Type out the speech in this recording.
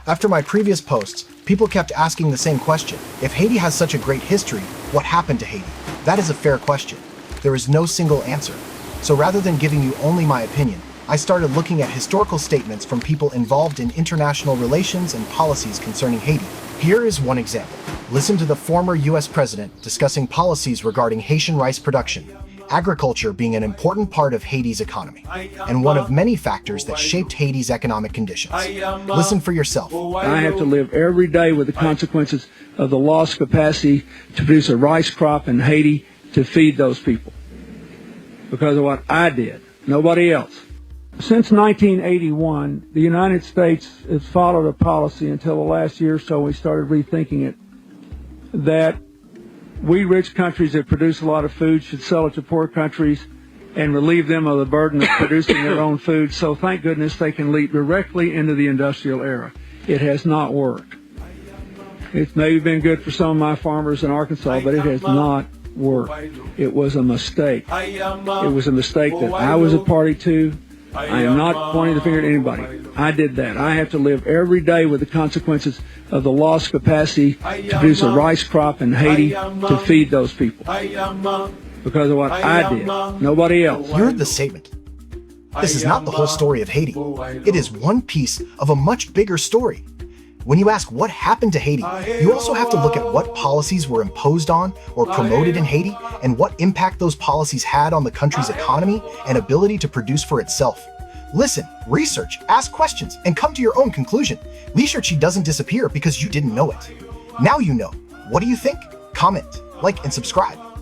After my previous posts, people kept asking the same question. If Haiti has such a great history, what happened to Haiti? That is a fair question. There is no single answer. So rather than giving you only my opinion, I started looking at historical statements from people involved in international relations and policies concerning Haiti. Here is one example. Listen to the former US president discussing policies regarding Haitian rice production, agriculture being an important part of Haiti's economy, and one of many factors that shaped Haiti's economic conditions. Listen for yourself. I have to live every day with the consequences of the lost capacity to produce a rice crop in Haiti to feed those people because of what I did, nobody else. Since 1981, the United States has followed a policy until the last year or so we started rethinking it, that we rich countries that produce a lot of food should sell it to poor countries and relieve them of the burden of producing their own food. So thank goodness they can leap directly into the industrial era. It has not worked. It's maybe been good for some of my farmers in Arkansas, but it has not worked. It was a mistake. It was a mistake that I was a party to. I am not pointing the finger at anybody. I did that. I have to live every day with the consequences of the lost capacity to produce a rice crop in Haiti to feed those people because of what I did, nobody else. You heard the statement. This is not the whole story of Haiti. It is one piece of a much bigger story. When you ask what happened to Haiti, you also have to look at what policies were imposed on or promoted in Haiti and what impact those policies had on the country's economy and ability to produce for itself. Listen, research, ask questions, and come to your own conclusion. Research doesn't disappear because you didn't know it. Now you know. What do you think? Comment, like, and subscribe.